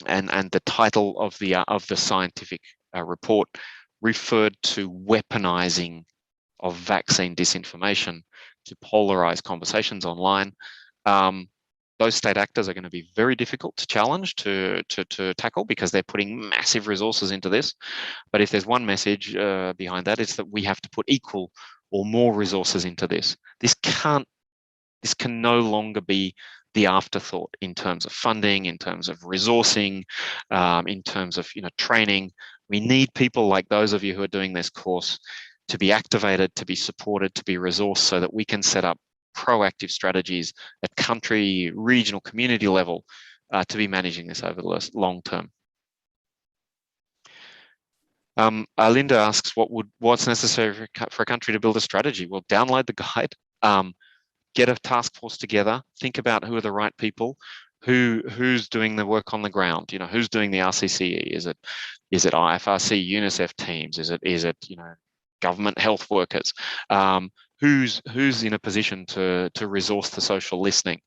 the title of the scientific report referred to weaponizing of vaccine disinformation to polarize conversations online. Those state actors are going to be very difficult to challenge, to tackle, because they're putting massive resources into this. But if there's one message behind that, it's that we have to put equal or more resources into this. This can no longer be the afterthought in terms of funding, in terms of resourcing, in terms of training. We need people like those of you who are doing this course to be activated, to be supported, to be resourced, so that we can set up proactive strategies at country, regional, community level to be managing this over the long term. Linda asks, what's necessary for a country to build a strategy? Well, download the guide, get a task force together, think about who are the right people, who's doing the work on the ground, who's doing the RCCE, is it IFRC, UNICEF teams, is it government health workers, who's in a position to resource the social listening,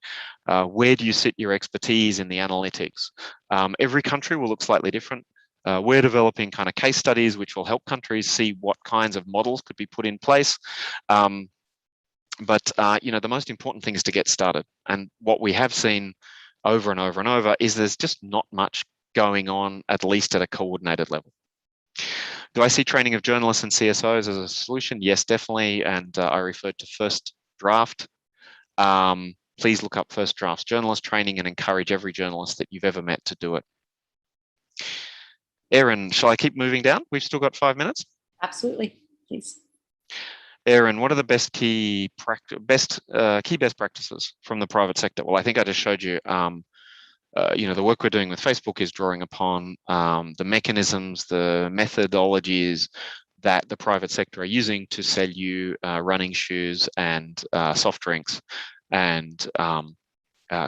where do you sit your expertise in the analytics? Every country will look slightly different. We're developing kind of case studies which will help countries see what kinds of models could be put in place. But the most important thing is to get started. And what we have seen over and over and over is there's just not much going on, at least at a coordinated level. Do I see training of journalists and CSOs as a solution? Yes, definitely. And I referred to First Draft. Please look up First Draft's journalist training and encourage every journalist that you've ever met to do it. Erin, shall I keep moving down? We've still got 5 minutes. Absolutely, please. Erin, what are the key best practices from the private sector? Well, I think I just showed you. The work we're doing with Facebook is drawing upon the mechanisms, the methodologies that the private sector are using to sell you running shoes and soft drinks and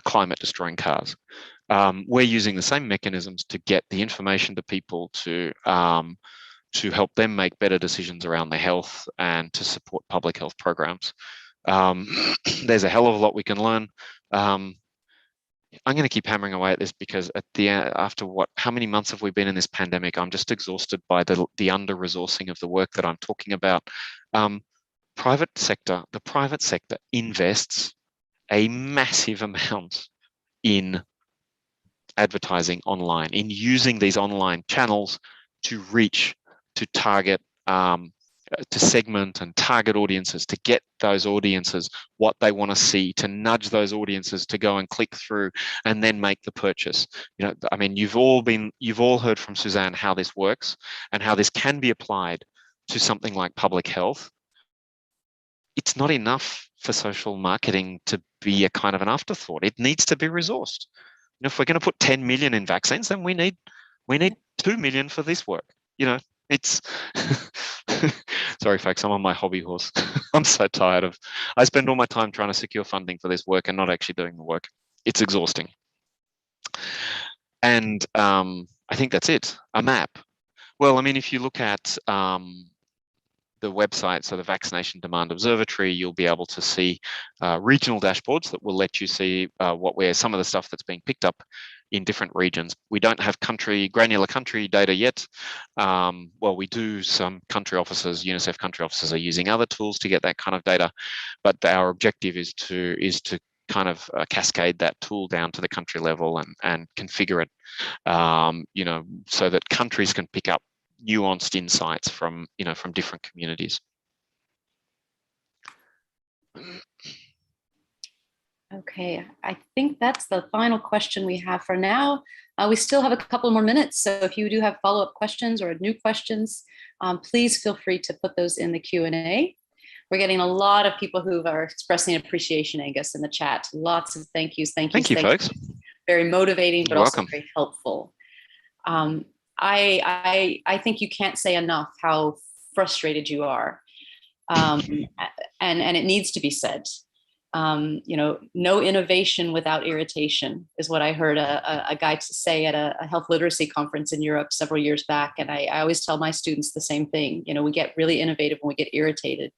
climate-destroying cars. We're using the same mechanisms to get the information to people to help them make better decisions around their health and to support public health programs. There's a hell of a lot we can learn. I'm going to keep hammering away at this because after how many months have we been in this pandemic? I'm just exhausted by the under-resourcing of the work that I'm talking about. The private sector invests a massive amount in advertising online, in using these online channels to reach, to target, to segment and target audiences, to get those audiences what they want to see, to nudge those audiences to go and click through and then make the purchase. I mean, you've all heard from Suzanne how this works and how this can be applied to something like public health. It's not enough for social marketing to be a kind of an afterthought. It needs to be resourced. If we're going to put 10 million in vaccines, then we need 2 million for this work. It's sorry, folks, I'm on my hobby horse. I'm so tired I spend all my time trying to secure funding for this work and not actually doing the work. It's exhausting. And I think that's it. A map. Well, I mean, if you look at the website, so the Vaccination Demand Observatory, you'll be able to see regional dashboards that will let you see where some of the stuff that's being picked up in different regions. We don't have granular country data yet. Well, we do. Some country officers, UNICEF country officers, are using other tools to get that kind of data, but our objective is to kind of cascade that tool down to the country level and configure it, so that countries can pick up nuanced insights from, from different communities. Okay, I think that's the final question we have for now. We still have a couple more minutes, so if you do have follow-up questions or new questions, please feel free to put those in the Q&A. We're getting a lot of people who are expressing appreciation, Angus, in the chat. Lots of thank yous, Thank you, folks. Very motivating, but You're also welcome. very helpful. I think you can't say enough how frustrated you are, and it needs to be said. No innovation without irritation is what I heard a guy say at a health literacy conference in Europe several years back. And I always tell my students the same thing. We get really innovative when we get irritated,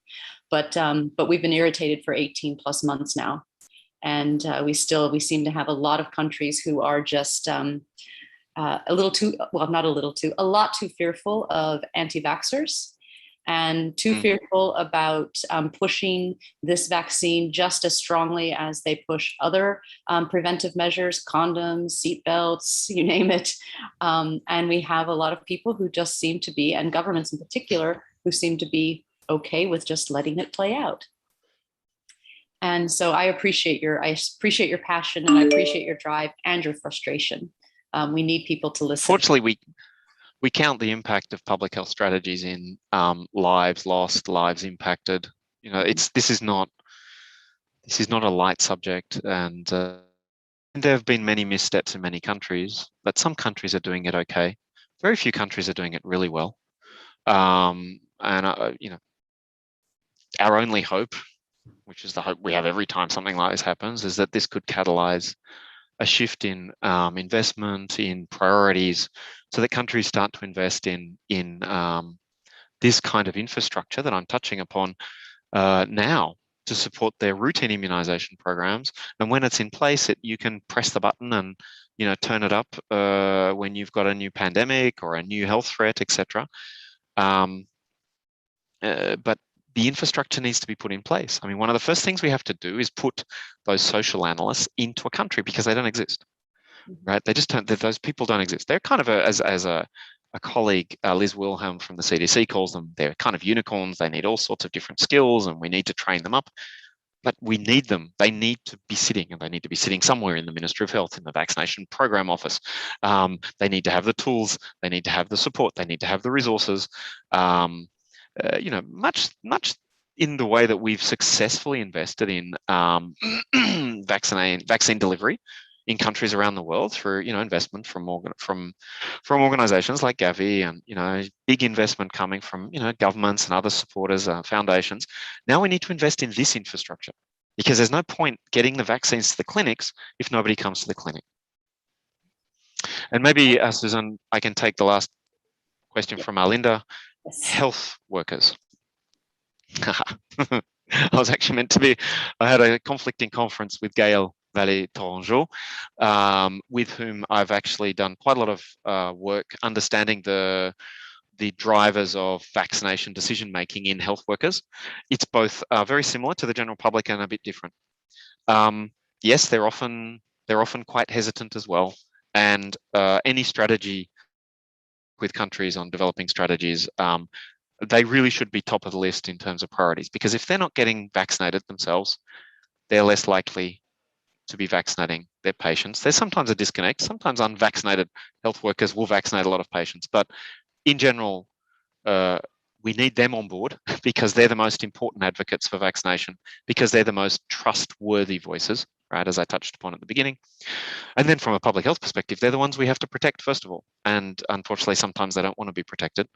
but we've been irritated for 18 plus months now. And we seem to have a lot of countries who are just a lot too fearful of anti-vaxxers, and too fearful about pushing this vaccine just as strongly as they push other preventive measures, condoms, seatbelts, you name it. And we have a lot of people who just seem to be, and governments in particular, who seem to be okay with just letting it play out. And so I appreciate your passion, and I appreciate your drive and your frustration. We need people to listen. Fortunately, we count the impact of public health strategies in lives lost, lives impacted. This is not a light subject, and there have been many missteps in many countries, but some countries are doing it okay. Very few countries are doing it really well. Our only hope, which is the hope we have every time something like this happens, is that this could catalyze a shift in investment, in priorities, so that countries start to invest in this kind of infrastructure that I'm touching upon now to support their routine immunization programs. And when it's in place, you can press the button and turn it up when you've got a new pandemic or a new health threat, etc. But the infrastructure needs to be put in place. I mean, one of the first things we have to do is put those social analysts into a country, because they don't exist, right? They just don't. Those people don't exist. They're kind of as a colleague, Liz Wilhelm from the CDC calls them. They're kind of unicorns. They need all sorts of different skills, and we need to train them up. But we need them. They need to be sitting, and they need to be sitting somewhere in the Ministry of Health, in the vaccination program office. They need to have the tools. They need to have the support. They need to have the resources. Much in the way that we've successfully invested in vaccine delivery in countries around the world through investment from organizations like Gavi, and big investment coming from governments and other supporters, foundations. Now we need to invest in this infrastructure, because there's no point getting the vaccines to the clinics if nobody comes to the clinic. And maybe, Susan, I can take the last question from Arlinda. Yes. Health workers. I was actually meant to be. I had a conflicting conference with Gail Vallée-Tourangeau, with whom I've actually done quite a lot of work understanding the drivers of vaccination decision making in health workers. It's both very similar to the general public and a bit different. Yes, they're often quite hesitant as well, and any strategy with countries on developing strategies, they really should be top of the list in terms of priorities, because if they're not getting vaccinated themselves, they're less likely to be vaccinating their patients. There's sometimes a disconnect. Sometimes unvaccinated health workers will vaccinate a lot of patients, but in general, we need them on board, because they're the most important advocates for vaccination, because they're the most trustworthy voices, right, as I touched upon at the beginning. And then from a public health perspective, they're the ones we have to protect first of all. And unfortunately, sometimes they don't want to be protected.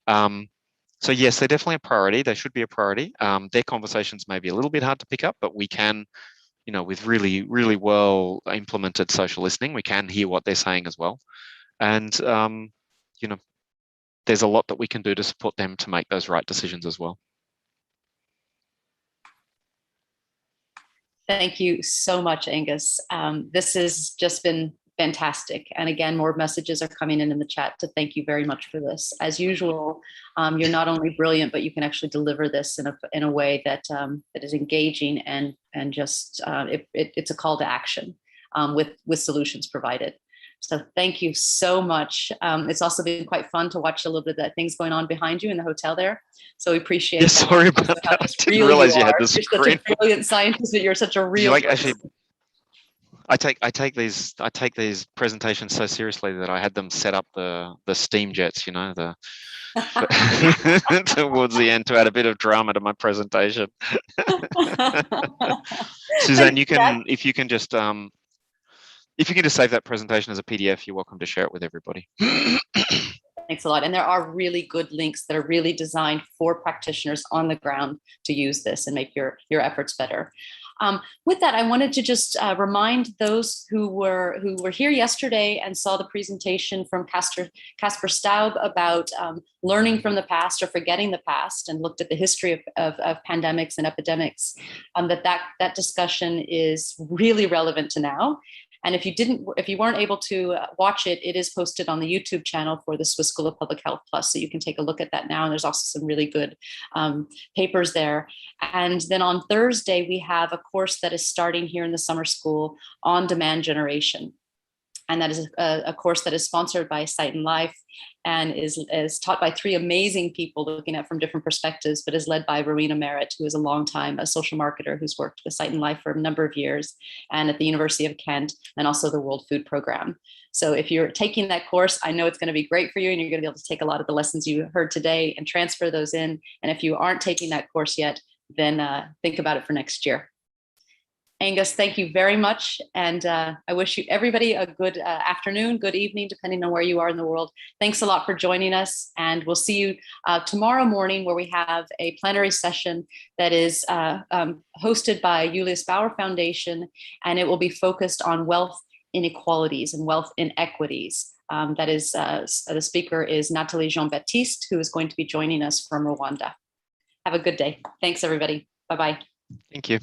So yes, they're definitely a priority. They should be a priority. Their conversations may be a little bit hard to pick up, but we can, with really, really well implemented social listening, we can hear what they're saying as well. And, there's a lot that we can do to support them to make those right decisions as well. Thank you so much, Angus. This has just been fantastic. And again, more messages are coming in the chat to thank you very much for this. As usual, you're not only brilliant, but you can actually deliver this in a way that is engaging and just it's a call to action with solutions provided. So thank you so much. It's also been quite fun to watch a little bit of that things going on behind you in the hotel there. So we appreciate that. Sorry about that. I didn't realize you had the screen. You're such a brilliant scientist, that you're such a real actually, I take these presentations so seriously that I had them set up the steam jets, the towards the end to add a bit of drama to my presentation. Suzanne, if you can just save that presentation as a PDF, you're welcome to share it with everybody. Thanks a lot. And there are really good links that are really designed for practitioners on the ground to use this and make your efforts better. With that, I wanted to just remind those who were here yesterday and saw the presentation from Casper Staub about learning from the past or forgetting the past, and looked at the history of pandemics and epidemics, that discussion is really relevant to now. And if you weren't able to watch it, it is posted on the YouTube channel for the Swiss School of Public Health Plus. So you can take a look at that now. And there's also some really good papers there. And then on Thursday, we have a course that is starting here in the summer school on demand generation. And that is a course that is sponsored by Sight and Life and is taught by three amazing people looking at from different perspectives, but is led by Rowena Merritt, who is a long-time social marketer who's worked with Sight and Life for a number of years and at the University of Kent and also the World Food Programme. So if you're taking that course, I know it's going to be great for you, and you're going to be able to take a lot of the lessons you heard today and transfer those in. And if you aren't taking that course yet, then think about it for next year. Angus, thank you very much. And I wish you everybody a good afternoon, good evening, depending on where you are in the world. Thanks a lot for joining us. And we'll see you tomorrow morning, where we have a plenary session that is hosted by Julius Bauer Foundation. And it will be focused on wealth inequalities and wealth inequities. The speaker is Nathalie Jean-Baptiste, who is going to be joining us from Rwanda. Have a good day. Thanks, everybody. Bye-bye. Thank you.